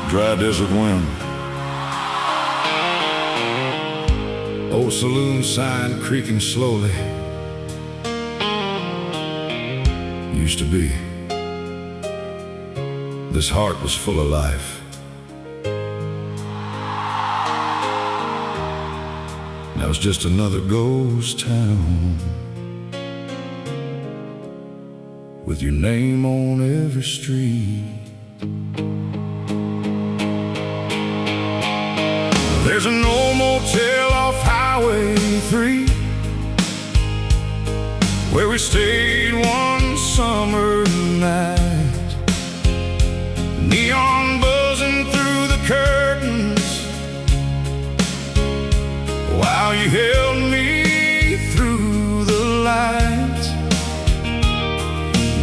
Dry desert wind. Old saloon sign creaking slowly. Used to be. This heart was full of life. Now it's just another ghost town, with your name on every street. There's an old motel off Highway 3 where we stayed one summer night. Neon buzzing through the curtains while you held me through the light.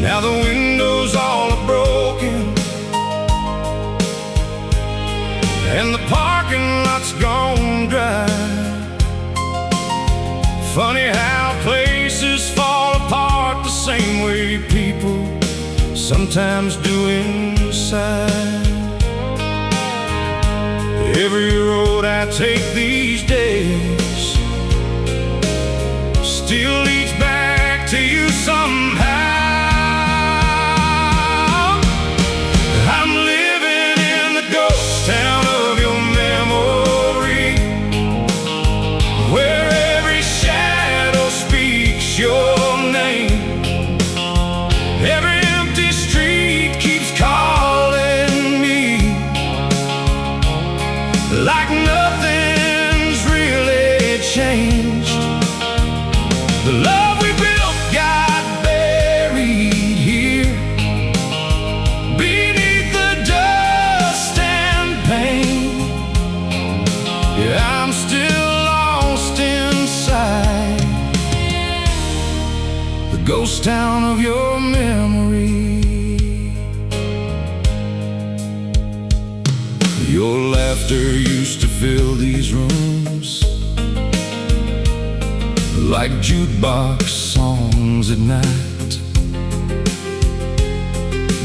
Now the windows all are broken and the parking lot's gone dry. Funny how places fall apart the same way people sometimes do inside. Every road I take these days still leads back to you somehow. I'm living in the ghost town of your memory, where every shadow speaks your name. Every empty street keeps calling me, like nothing's really changed. The love we built got buried here beneath the dust and pain. Yeah, I'm still lost inside the ghost town of your memory. Your laughter used to fill these rooms like jukebox songs at night.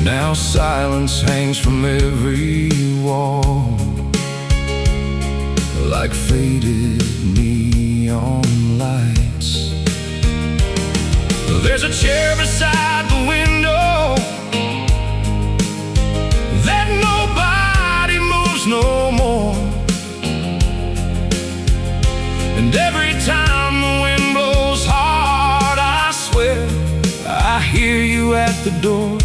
Now silence hangs from every wall like faded neon lights. There's a chair beside the window that nobody moves no more. And every time the wind blows hard, I swear I hear you at the door.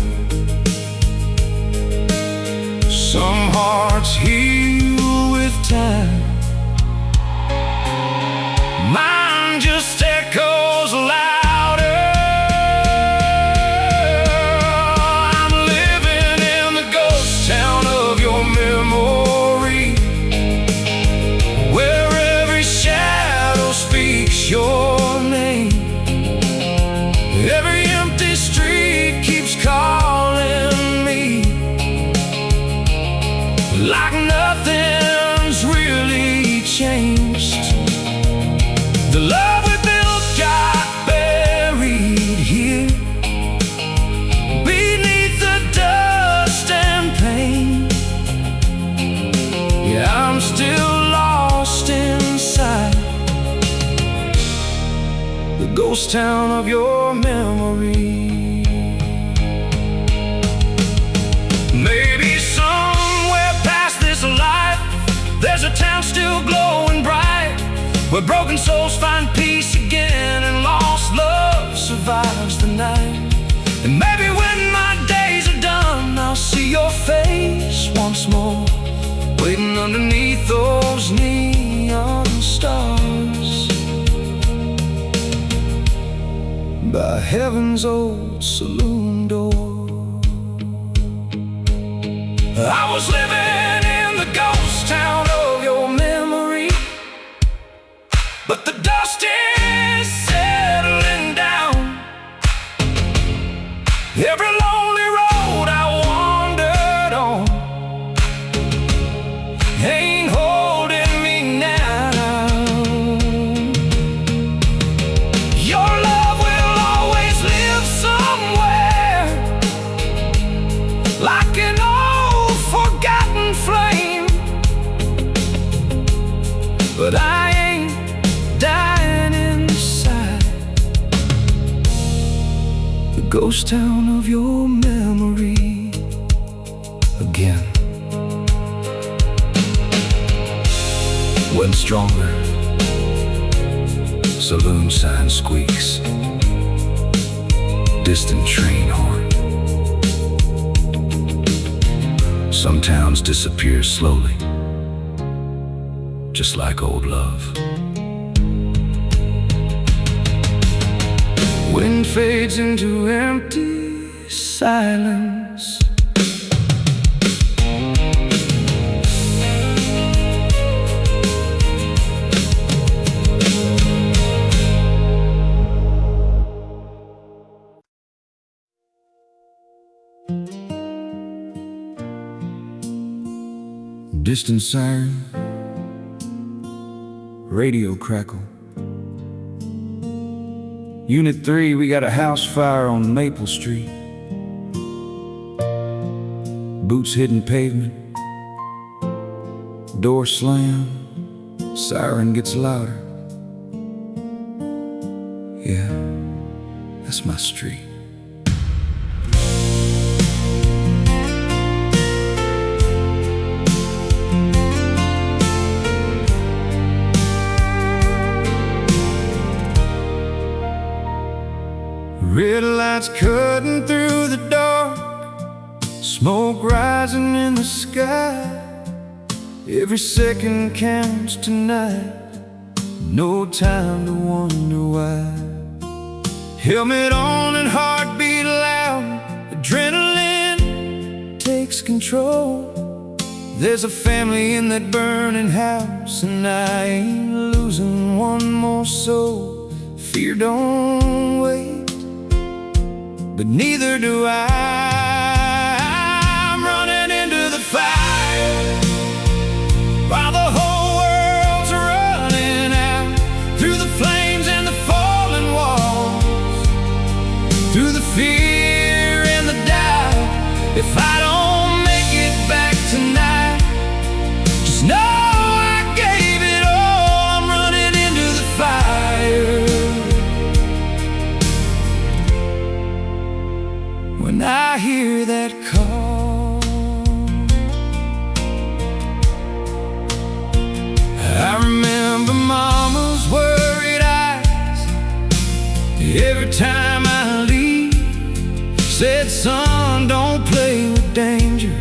Some hearts heal with time, mine just echoes louder. I'm living in the ghost town of your memory, where every shadow speaks your name. Every empty street keeps calling me, like nothing's really changed. The love we built got buried here beneath the dust and pain. Yeah, I'm still lost inside the ghost town of your memory. Maybe somewhere past this life there's a town still glowing bright, where broken souls find peace again and lost love survives the night. And maybe when my days are done, I'll see your face once more, waiting underneath those neon stars by heaven's old saloon door. I was living in the ghost town of your memory, but the dust is settling down. Every lonely road I wandered on ain't holding me now. Your love will always live somewhere but I ain't dying inside. The ghost town of your memory again. When stronger, saloon sign squeaks, distant train horn. Some towns disappear slowly, just like old love. Wind fades into empty silence. Distant siren, radio crackle. Unit 3, we got a house fire on Maple Street. Boots hitting pavement, door slam, siren gets louder. Yeah, that's my street. Red lights cutting through the dark, smoke rising in the sky. Every second counts tonight, no time to wonder why. Helmet on and heartbeat loud, adrenaline takes control. There's a family in that burning house, and I ain't losing one more soul. Fear don't wait, but neither do I. I'm running into the fire while the whole world's running out, through the flames and the fallen walls, through the fear and the doubt. If I don't make it back tonight, just know I gave it all. I'm running into the fire. When I hear that call, I remember Mama's worried eyes every time I leave. Said, son, don't play with danger,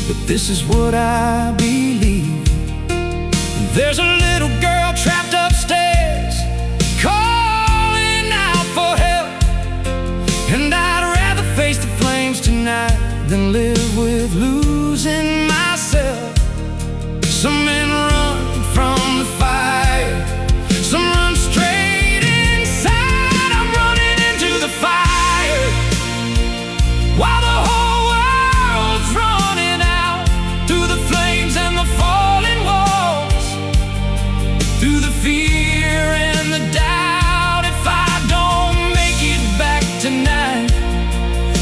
but this is what I believe. There's a little girl trapped upstairs, calling out for help, and I'd rather face the flames tonight than live with losing myself. Some men run from the fire, some run straight inside. I'm running into the fire while the whole world's running out, through the flames and the falling walls, through the fear and the doubt. If I don't make it back tonight,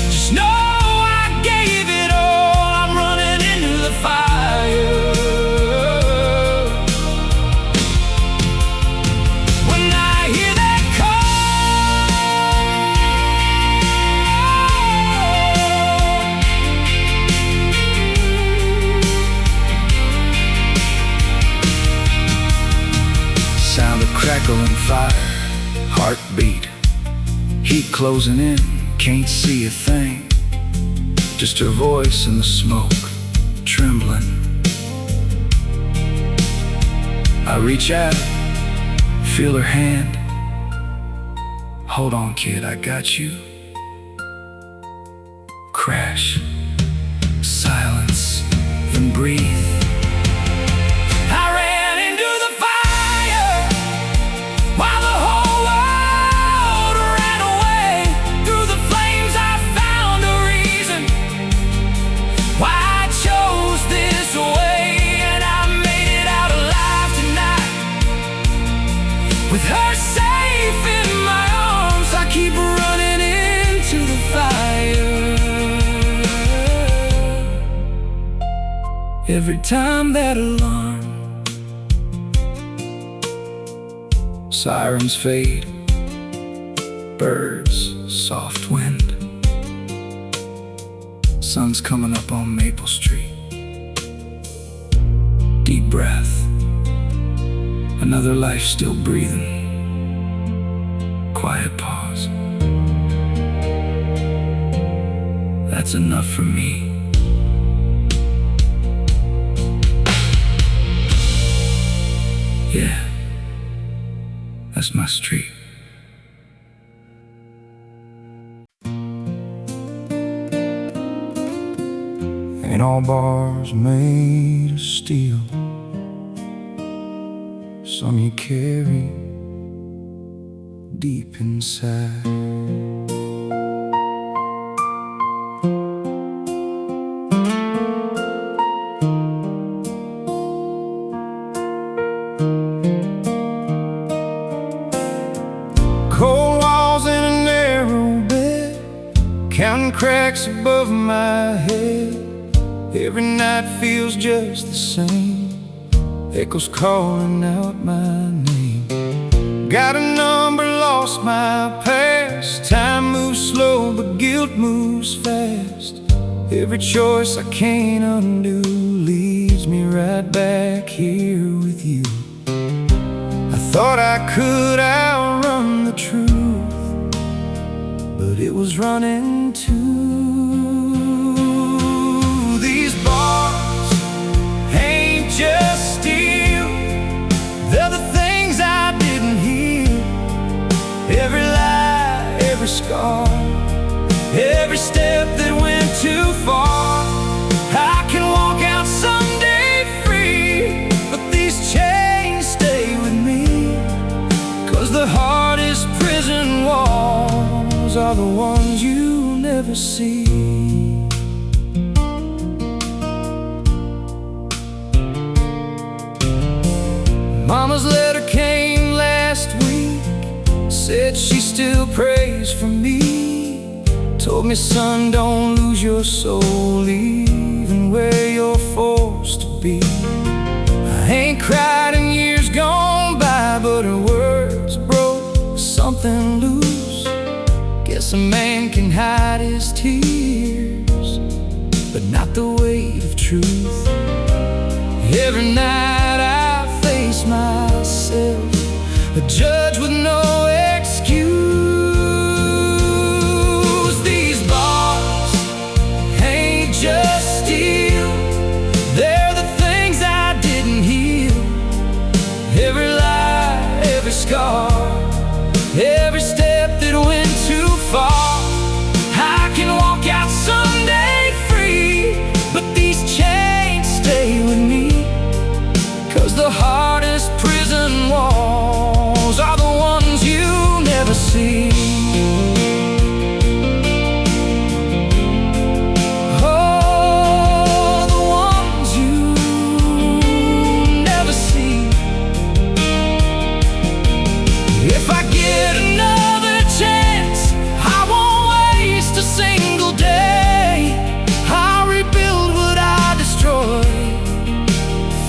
just know I gave it all. I'm running into the fire. When I hear that call, sound of crackling fire, heartbeat, heat closing in, can't see a thing, just her voice in the smoke, trembling. I reach out, feel her hand. Hold on, kid, I got you. Crash, silence, then breathe. I ran into the fire while the whole world ran away. Through the flames I found a reason why I chose this way, and I made it out alive tonight. With her safe in my arms, I keep running into the fire. Every time that alarm Sirens fade, birds, soft wind. Sun's coming up on Maple Street. Deep breath, another life still breathing. Quiet pause. That's enough for me. Yeah, that's my street. Ain't all bars made of steel. Some you carry deep inside. Cold walls in a narrow bed, counting cracks above my head. Every night feels just the same, echoes calling out my name. Got a number, lost my past. Time moves slow, but guilt moves fast. Every choice I can't undo leads me right back here with you. I thought I could outrun the truth, but it was running too. These bars ain't just steel, they're the things I didn't heal. Every lie, every scar, every step that went too far. I can walk out someday free, but these chains stay with me. 'Cause the hardest prison walls are the ones you never see. Mama's letter came last week, said she still prays for me. Told me, son, don't lose your soul, even where you're forced to be. I ain't cried in years gone by, but her words broke something loose. Guess a man can hide his tears, but not the weight of truth. Every night I face myself, a judge with no excuse. These bars ain't just steel, they're the things I didn't heal. Every lie, every scar, every step that went too far. I can walk out someday free, but these chains stay with me. 'Cause the hardest prison walls are the ones you never see. Oh, the ones you never see. If I get another chance, I won't waste a single day. I'll rebuild what I destroyed,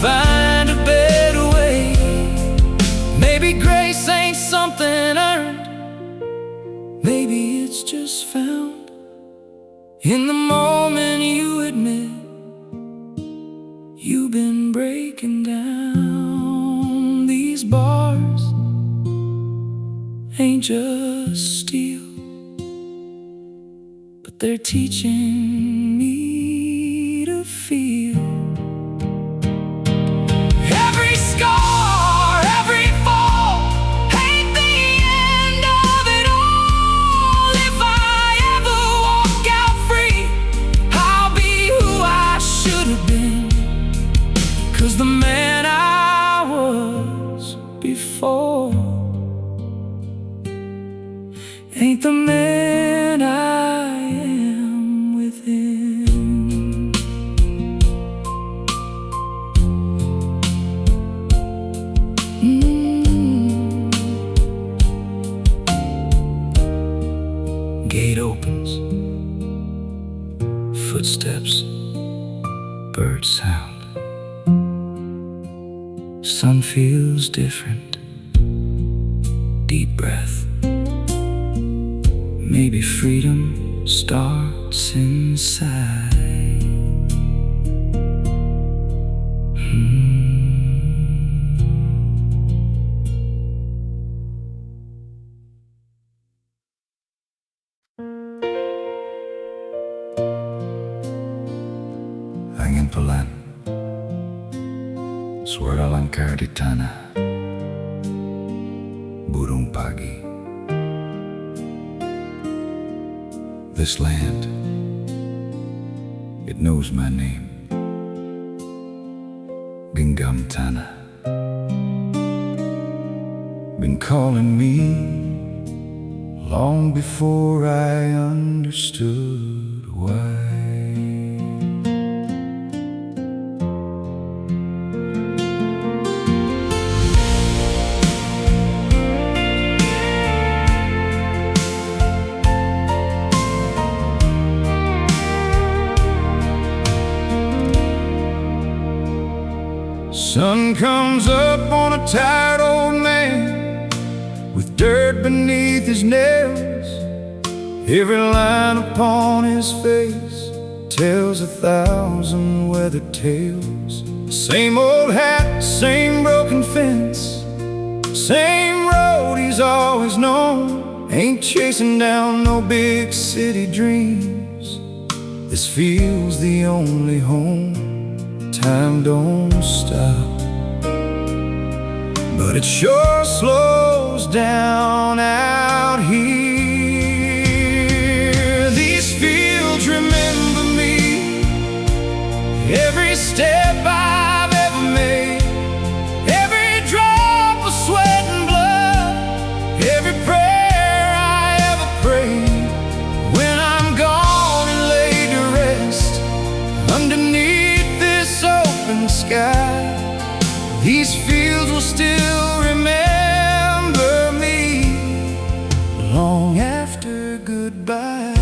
find a better way. Maybe grace ain't something earned, maybe it's just found in the moment you admit you've been breaking down. These bars ain't just steel, but they're teaching me to feel. Every scar, every fall ain't the end of it all. If I ever walk out free, I'll be who I should have been. 'Cause the man I was before ain't the man I am within. Gate opens, footsteps, bird sound. Sun feels different, deep breath. Maybe freedom starts inside. Angin pelan, suara langkah di tanah, burung pagi. This land, it knows my name. Genggam tanah, been calling me long before I understood why. Sun comes up on a tired old man with dirt beneath his nails. Every line upon his face tells 1,000 weathered tales. Same old hat, same broken fence, same road he's always known. Ain't chasing down no big city dreams. This feels the only home. Time don't stop, but it sure slows down out here. These fields remember me, every step I've ever made, every drop of sweat and blood, every prayer I ever prayed. When I'm gone and laid to rest underneath open sky, these fields will still remember me long after goodbye.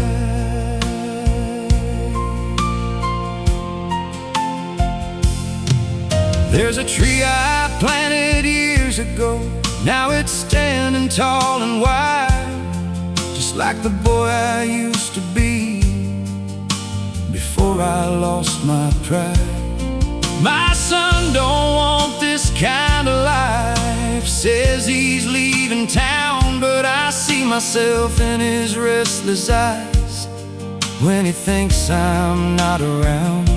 There's a tree I planted years ago. Now it's standing tall and wide, just like the boy I used to be before I lost my pride. My son don't want this kind of life, says he's leaving town, but I see myself in his restless eyes when he thinks I'm not around.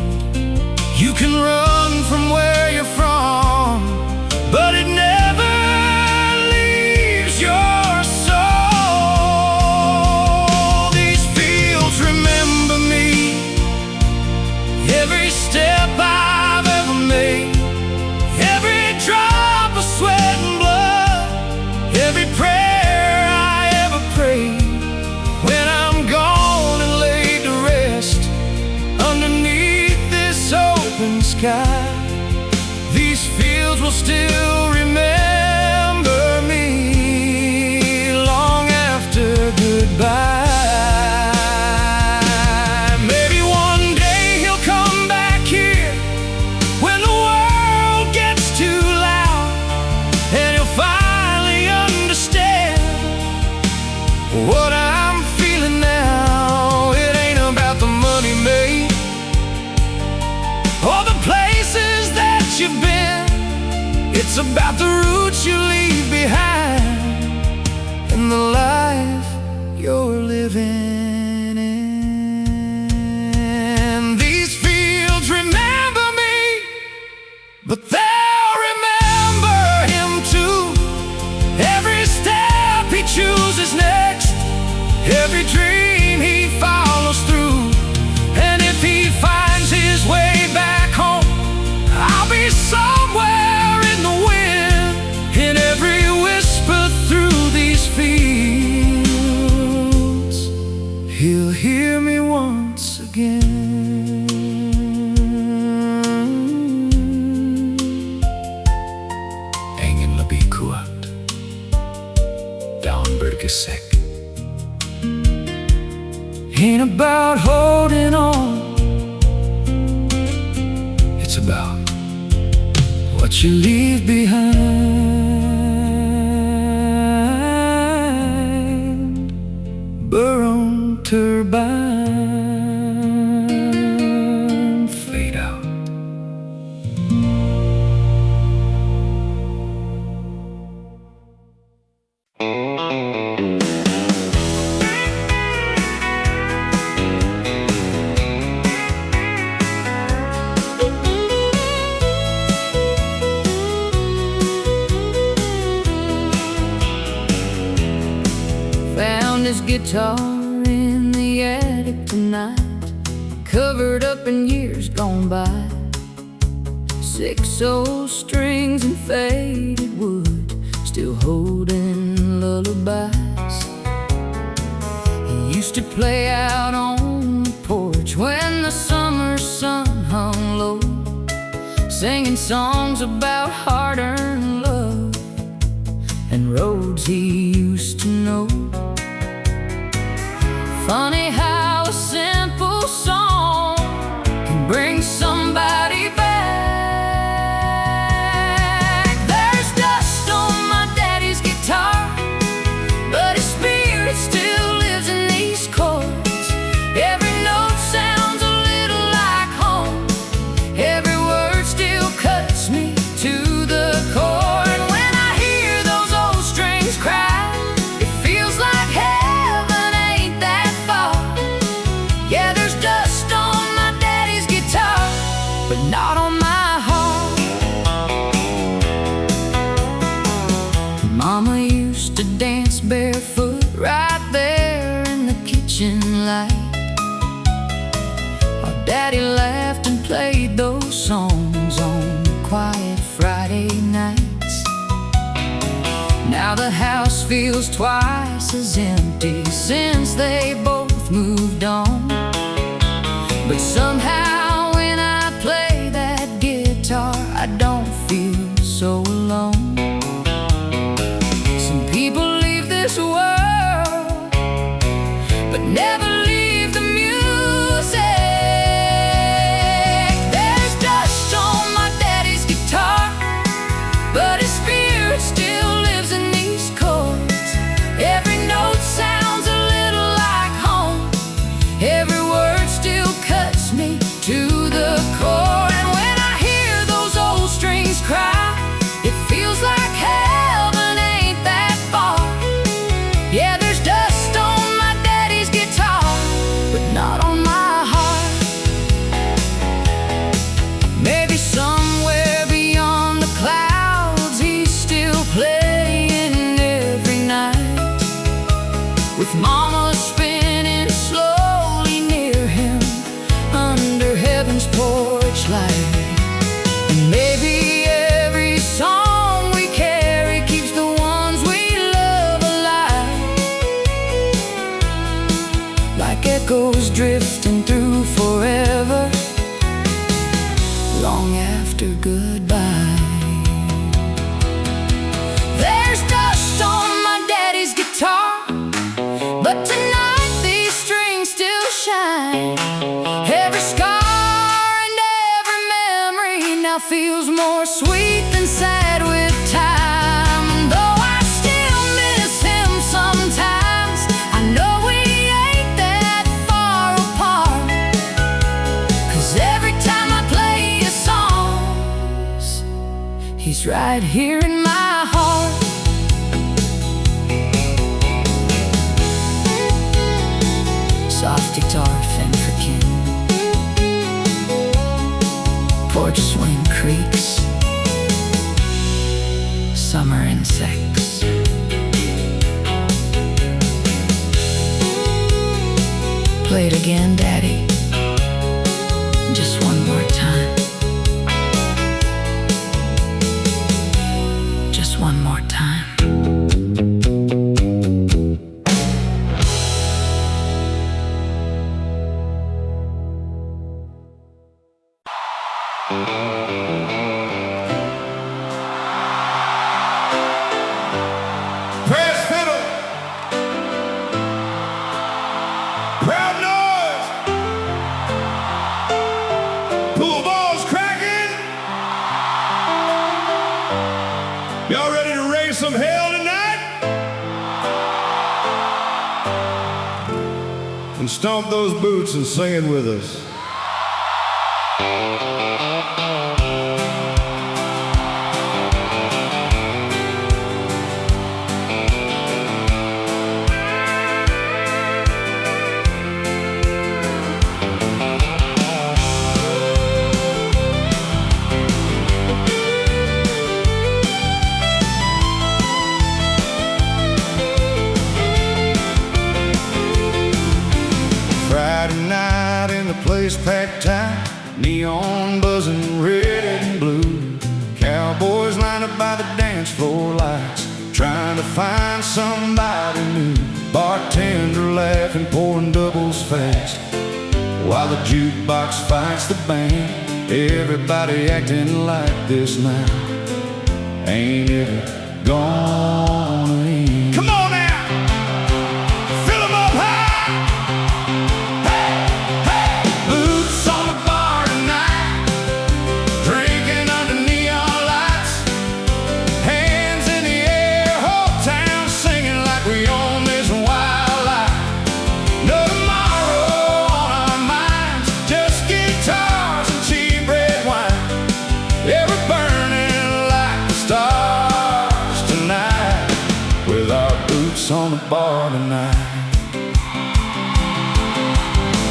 You can run from where you're from, but it never leaves your soul. These fields remember me, every step I've ever made, every drop of sweat and blood, every prayer I ever prayed. When I'm gone and laid to rest underneath this open sky, these fields will still remember me long after goodbye. What I'm feeling now, it ain't about the money made or the places that you've been. It's about the roots you leave behind and the life you're living in. These fields remember me, but they'll remember him too. Every step he chooses next, every dream he follows through. And if he finds his way back home, I'll be somewhere in the wind, in every whisper through these fields. He'll hear me once again. Engin lebih kuat daun bergesek. Ain't about holding on, it's about what you leave behind. turbine fade out. Found his guitar in the attic tonight, covered up in years gone by. 6 old strings and faded wood, still holding lullabies. He used to play out on the porch when the summer sun hung low, singing songs about hard-earned love and roads he used to know. Funny how a simple song can bring somebody back. There's dust on my daddy's guitar, but his spirit still lives in these chords. Every note sounds a little like home, every word still cuts me to the core. And when I hear those old strings cry, it feels like heaven ain't that far. Yeah, there's dust on my daddy's guitar, but not on my heart. Mama used to dance barefoot right there in the kitchen light, while Daddy laughed and played those songs on quiet Friday nights. Now the house feels twice as empty since they both moved on. But somehow when I play that guitar, I don't feel so alone. Some people leave this world, but never leave the music. There's dust on my daddy's guitar, but his spirit still lives in these chords. Every note sounds a little like home, every word still cuts me to the core. And when I hear those old strings cry, it feels like heaven ain't that far. Yeah, there's dust on my daddy's guitar, but not on my heart. Maybe somewhere beyond the clouds, he's still playing every night, with Mama spinning slowly near him under heaven's porch light. And maybe every song we carry keeps the ones we love alive, like echoes drifting through forever, long after goodbye. There's dust on my daddy's guitar, but tonight these strings still shine. Every scar and every memory now feels more sweet than sad with time. And though I still miss him sometimes, I know we ain't that far apart. 'Cause every time I play his songs, he's right here in my heart. Soft guitar, fen for kin, porch swing creaks, summer insects. Play it again, Daddy, just one more time. Just one more time. Press fiddle, proud noise, pool ball. and stomp those boots and sing it with us. Place packed tight, neon buzzing red and blue. Cowboys lined up by the dance floor lights, trying to find somebody new. Bartender laughing, pouring doubles fast, while the jukebox fights the band. Everybody acting like this now ain't ever gonna end. Come on now, fill 'em up high. On the bar tonight,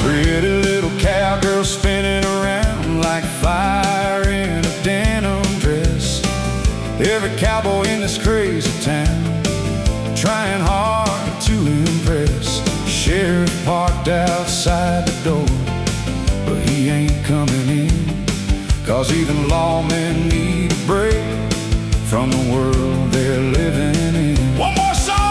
pretty little cowgirl spinning around like fire in a denim dress. Every cowboy in this crazy town trying hard to impress. Sheriff parked outside the door, but he ain't coming in, 'cause even lawmen need a break from the world they're living in. One more song!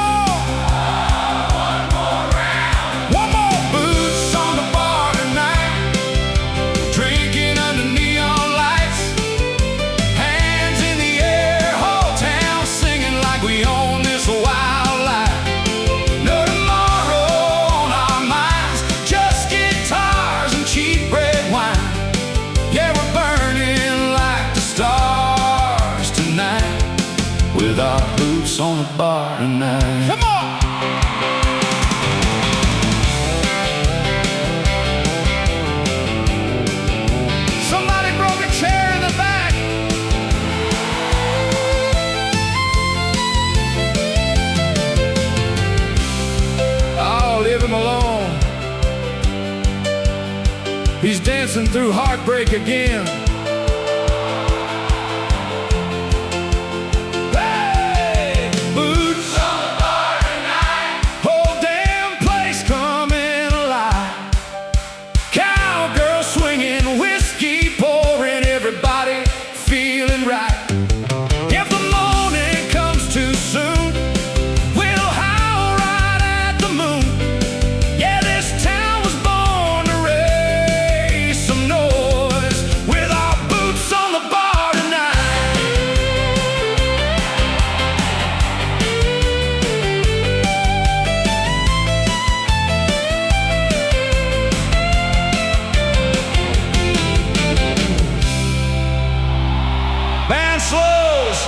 With our boots on the bar tonight. Come on! Somebody broke a chair in the back. Oh, leave him alone. He's dancing through heartbreak again. Slows,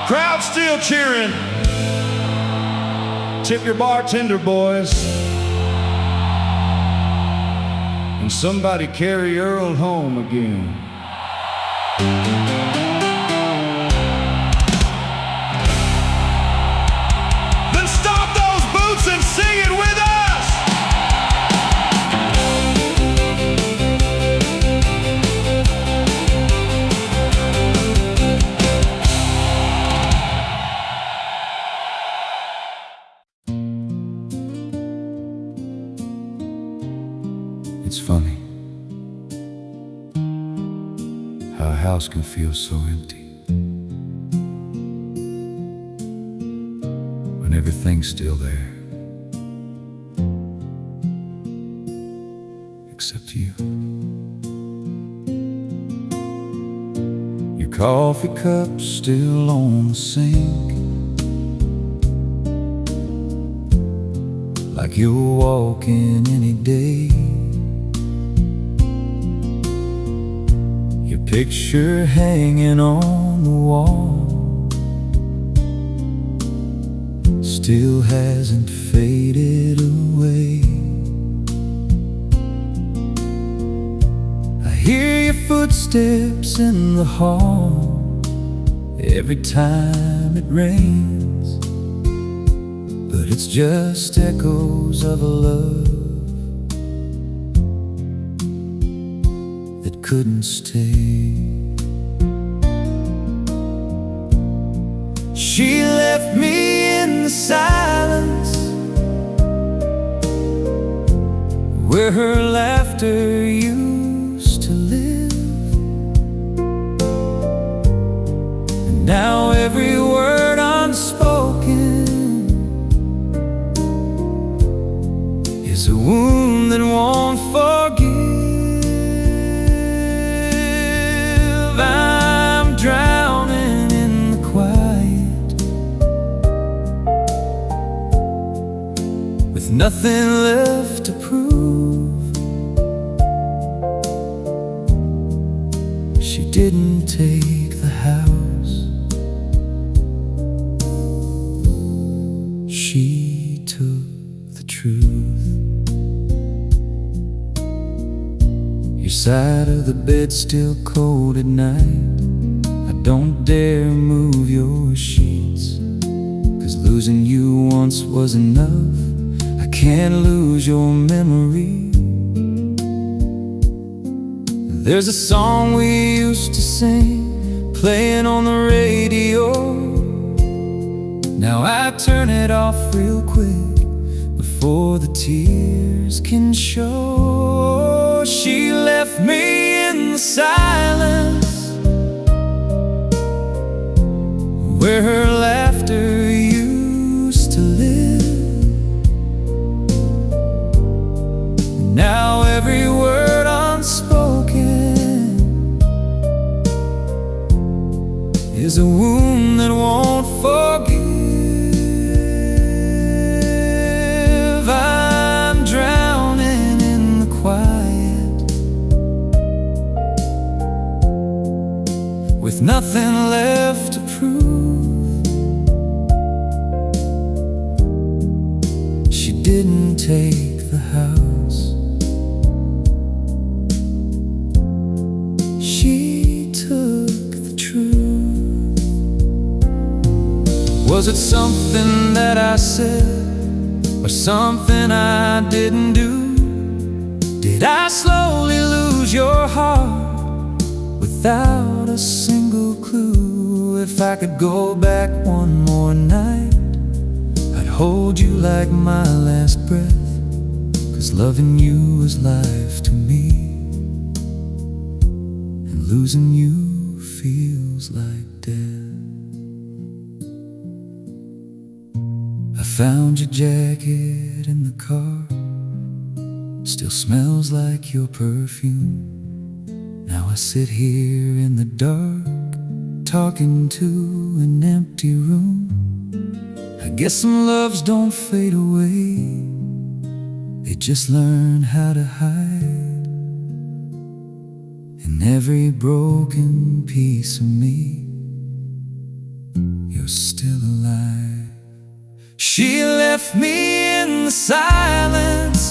crowd still cheering. Tip your bartender, boys, and somebody carry Earl home again. Then stomp those boots and sing it with us. It's funny how a house can feel so empty when everything's still there, except you. Your coffee cup's still on the sink, like you're walking any day. Your picture hanging on the wall, still hasn't faded away. I hear your footsteps in the hall every time it rains, but it's just echoes of a love that couldn't stay. She left me in the silence where her laughter used to live, and now every word unspoken is a wound that won't forgive. I'm drowning in the quiet, with nothing left to prove. She didn't take the house, she took the truth. Your side of the bed still cold at night. I don't dare move your sheets, 'cause losing you once was enough. I can't lose your memory. There's a song we used to sing, playing on the radio. Now I turn it off real quick before the tears can show. She left me in the silence where her laughter used to live. Now every word unspoken is a wound that won't forgive. I'm drowning in the quiet, with nothing left to prove. She didn't take the house, she took the truth. Was it something that I said, or something I didn't do? Did I slowly lose your heart without a single clue? If I could go back one more night, I'd hold you like my last breath, 'cause loving you was life to me, and losing you feels like death. I found your jacket in the car, still smells like your perfume. Now I sit here in the dark, talking to an empty room. I guess some loves don't fade away, they just learn how to hide. In every broken piece of me, you're still alive. She left me in the silence.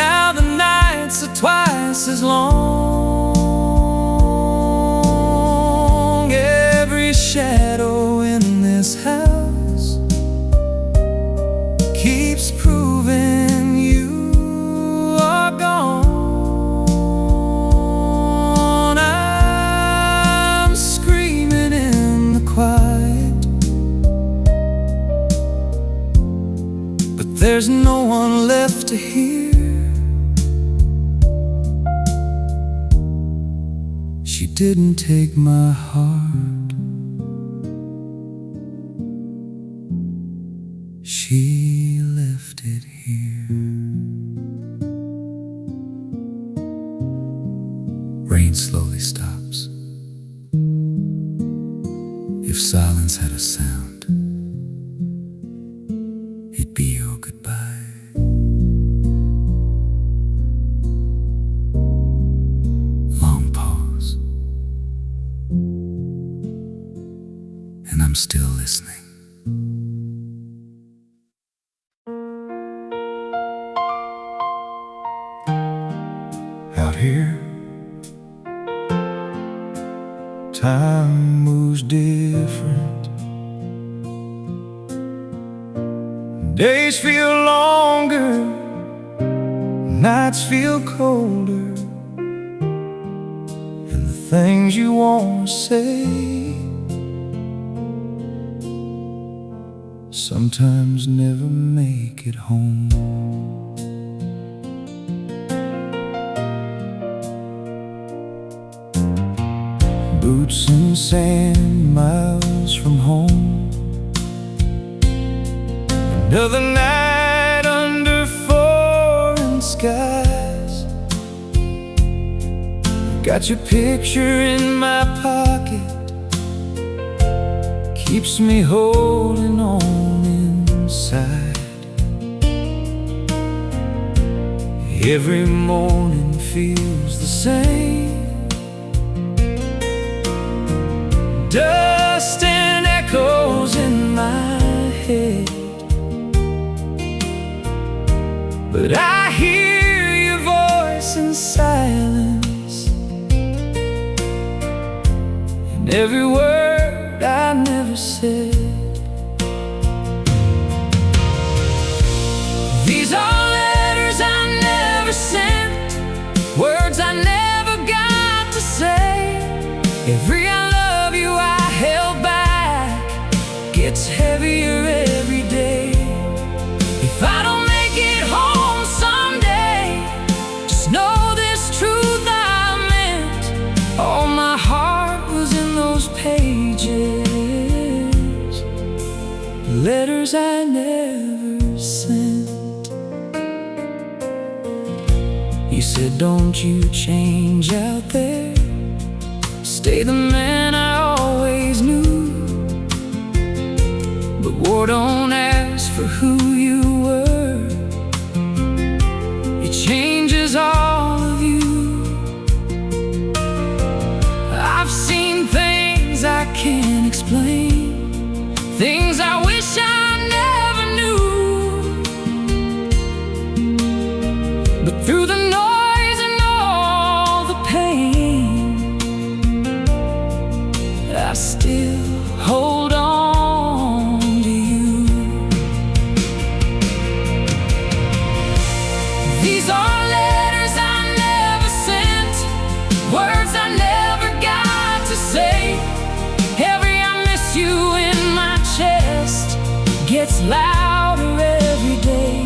Now the nights are twice as long. Every shadow in this house keeps proving you are gone. I'm screaming in the quiet, but there's no one left to hear. She didn't take my heart, she left it here. Rain slowly stops. If silence had a sound, it'd be your goodbye. Long pause. still listening. Out here, time moves different. Days feel longer, nights feel colder, and the things you want to say sometimes never make it home. Boots and sand, miles from home. Another night under foreign skies. Got your picture in my pocket, keeps me holding on inside. Every morning feels the same. Dust and echoes in my head, but I hear your voice in silence, and every word I never said. These are letters I never sent, words I never got to say. Every I love you I held back gets heavier every day. If I don't make it home someday, just know this truth I meant. All my heart was in those pages, letters I never sent. You said, don't you change out there, stay the man I always knew. But war don't ask for who you were, it changes all of you. I've seen things I can't explain, things I wish I never knew. But through the noise and all the pain, I still hold on to you. These are letters I never sent, words I never got to say. Every I miss you in my chest gets louder every day.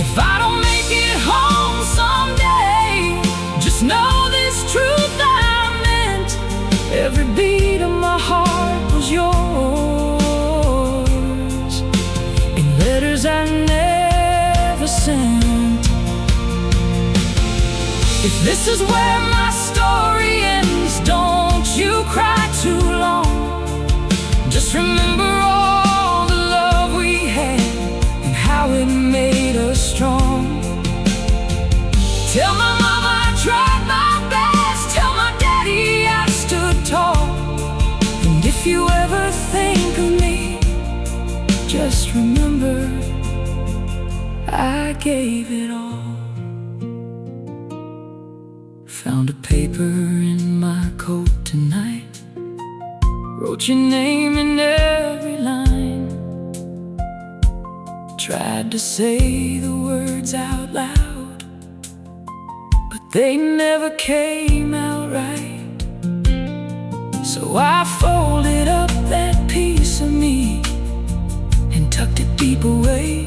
If I don't make it home someday, just know this truth I meant. Every beat of my heart was yours, in letters I never sent. If this is where my story ends, don't you cry too long. Just remember all the love we had and how it made us strong. Tell my mama I tried my best, tell my daddy I stood tall. And if you ever think of me, just remember I gave it all. Found a paper in my coat tonight, wrote your name in every line. Tried to say the words out loud, but they never came out right. So I folded up that piece of me and tucked it deep away.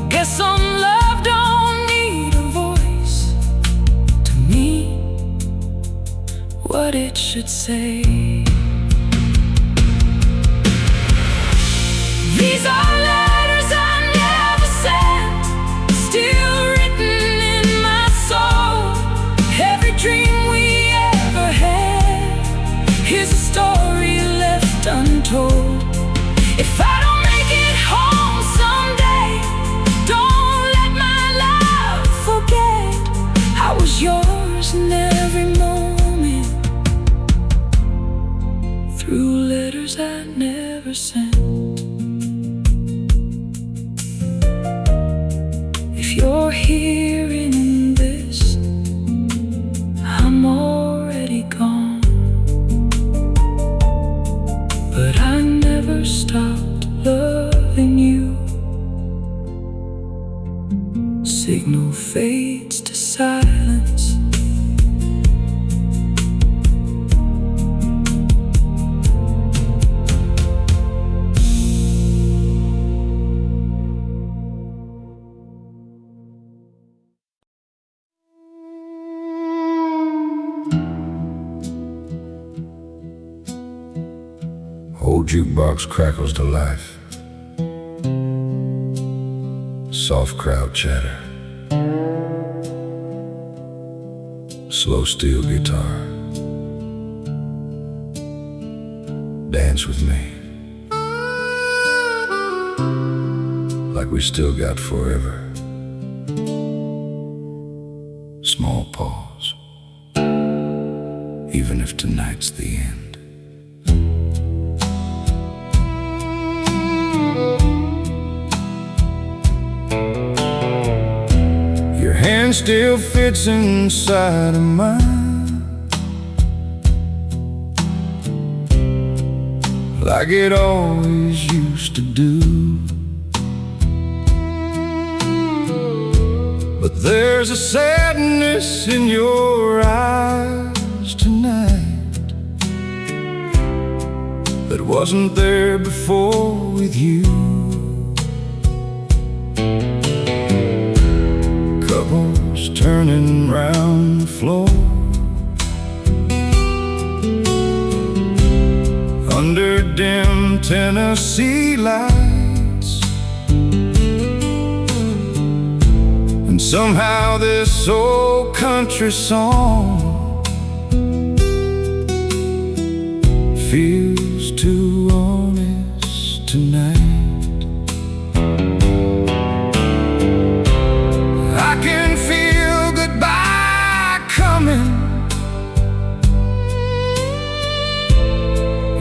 Guess some love don't need a voice to me, what it should say. These are letters I never sent, still written in my soul. Every dream we ever had, here's a story left untold. If I don't make it home someday, don't let my love forget I was yours in every moment. If you're hearing this, I'm already gone, but I never stopped loving you. Signal fades to silence. Old jukebox crackles to life. Soft crowd chatter. Slow steel guitar. Dance with me like we still got forever. Small pause, even if tonight's the end. Your hand still fits inside of mine, like it always used to do. But there's a sadness in your eyes tonight that wasn't there before with you. Couples turning round the floor, under dim Tennessee lights, and somehow this old country song feels too honest tonight. I can feel goodbye coming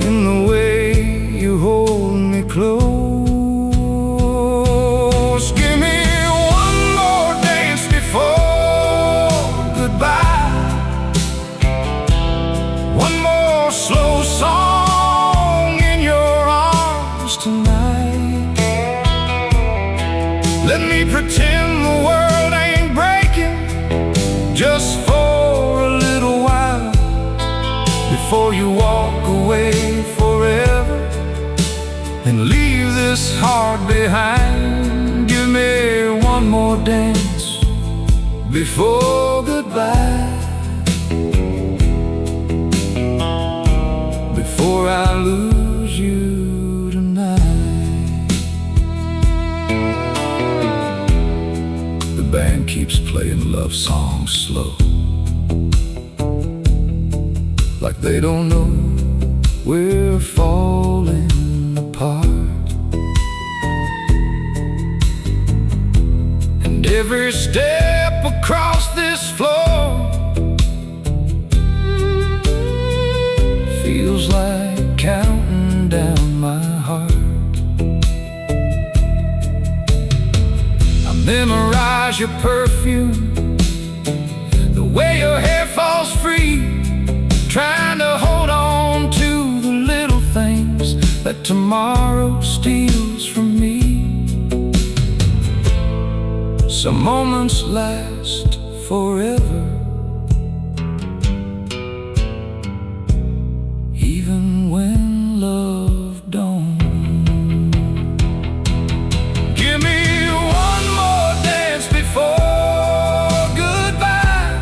in the way you hold me close. Give me one more dance before goodbye, one more slow song in your arms tonight. Let me pretend the world ain't breaking just for a little while before you walk away forever and leave this heart behind. Give me one more dance before goodbye, before I lose you tonight. The band keeps playing love songs slow, like they don't know we're falling apart. And every step across this floor feels like counting down my heart. I memorize your perfume, the way your hair falls free, trying to hold on to the little things that tomorrow steals from me. Some moments last forever, even when love don't. Give me one more dance before goodbye,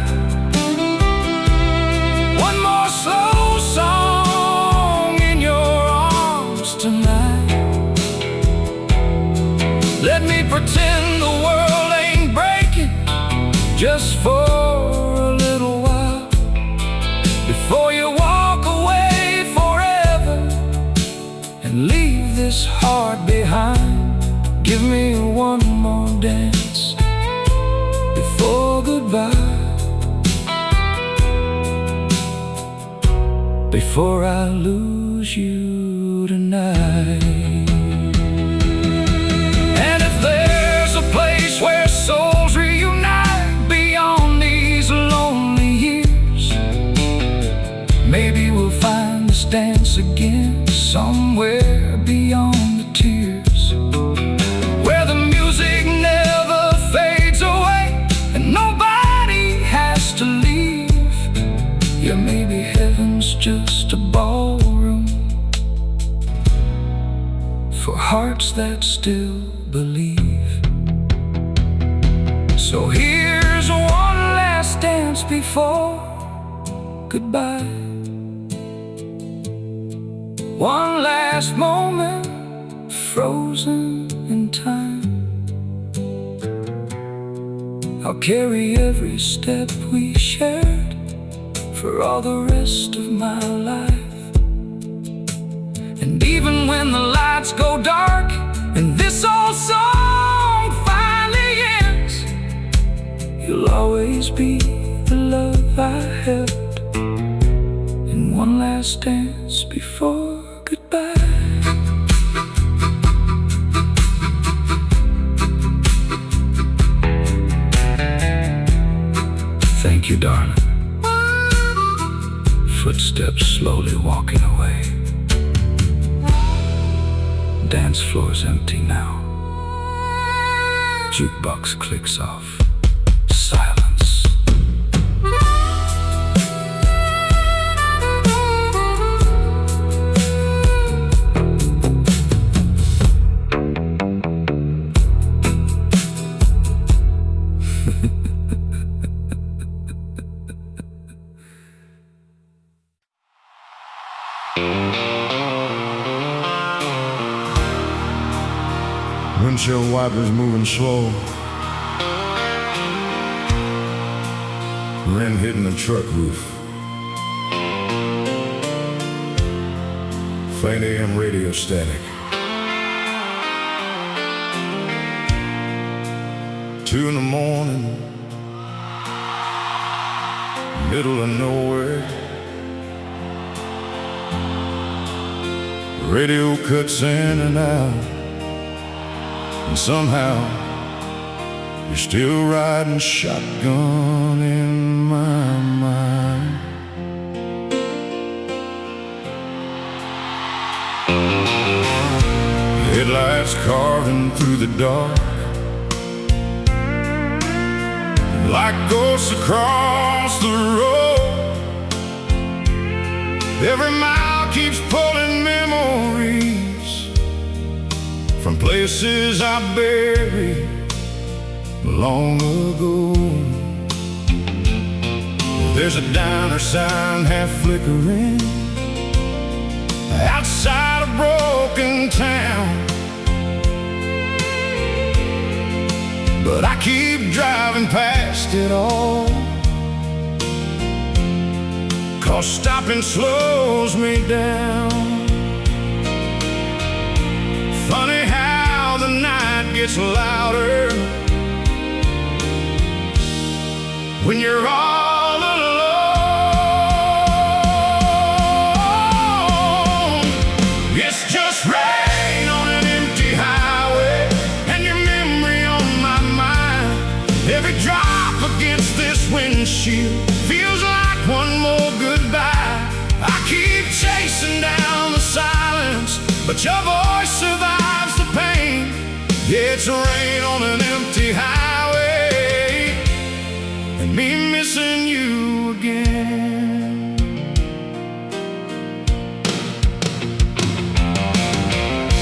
one more slow song in your arms tonight. Let me pretend the world ain't breaking just for a little while before you walk away forever and leave this heart behind. Give me one more dance before goodbye, before I lose you tonight. And if there's a place where soul still believe. So here's one last dance before goodbye. One last moment frozen in time. I'll carry every step we shared for all the rest of my life. And even when the lights go dark and this old song finally ends, you'll always be the love I held in one last dance before goodbye. Thank you, darling. Footsteps slowly walking away. Dance floor's empty now. Jukebox clicks off. Silence. Windshield wipers moving slow. Wind hitting the truck roof. Faint AM radio static. 2 in the morning, middle of nowhere. Radio cuts in and out, and somehow you're still riding shotgun in my mind. Headlights carving through the dark like ghosts across the road. Every mile keeps pulling memories from places I buried long ago. There's a diner sign half flickering outside a broken town, but I keep driving past it all, 'cause stopping slows me down. Funny how the night gets louder when you're all alone. It's just rain on an empty highway and your memory on my mind. Every drop against this windshield feels like one more goodbye. I keep chasing down the silence, but your voice survives the pain. Yeah, it's rain on an empty highway and me missing you again.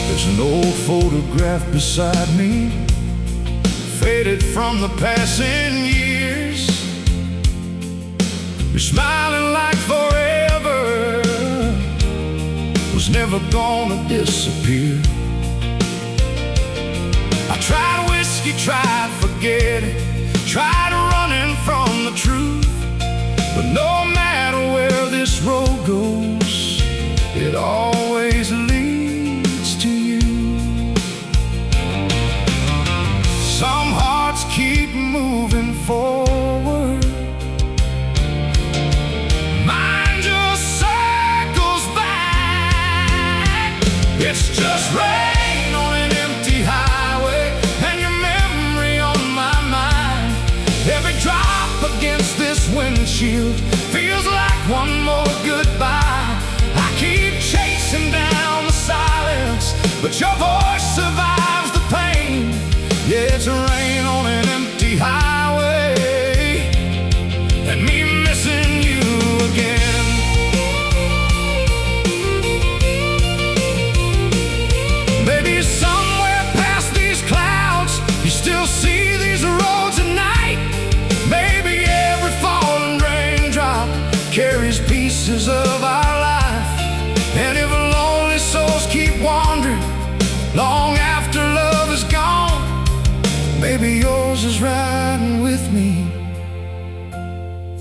There's an old photograph beside me, faded from the passing years. You're smiling like forever was never gonna disappear. I tried whiskey, tried forgetting, tried running from the truth, but no matter where this road goes, it always leads to you. Some hearts keep moving forward, mine just circles back. It's just rain on an empty highway and your memory on my mind. Every drop against this windshield feels like one more goodbye. I keep chasing down the silence, but your voice survives the pain. Yeah, it's rain on an empty highway and me missing you again. Maybe somewhere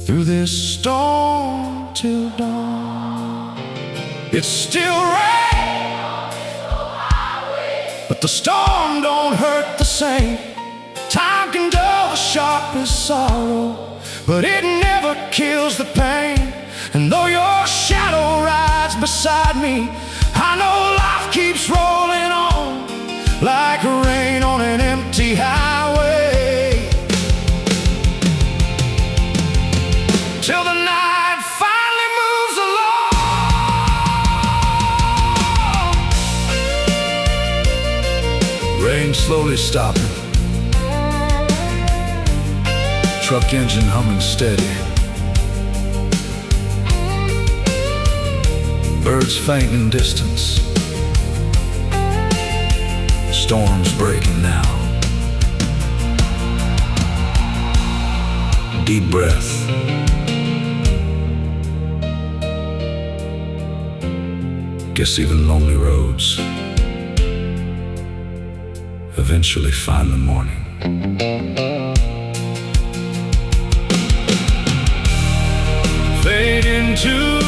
through this storm till dawn. It's still rain, but the storm don't hurt the same. Time can dull the sharpest sorrow, but it never kills the pain. And though your shadow rides beside me, I know life keeps rolling on like rain on an empty highway, till the night finally moves along. Rain slowly stopping, truck engine humming steady, birds faint in distance, storms breaking now. Deep breath. Guess even lonely roads eventually find the morning. Fade into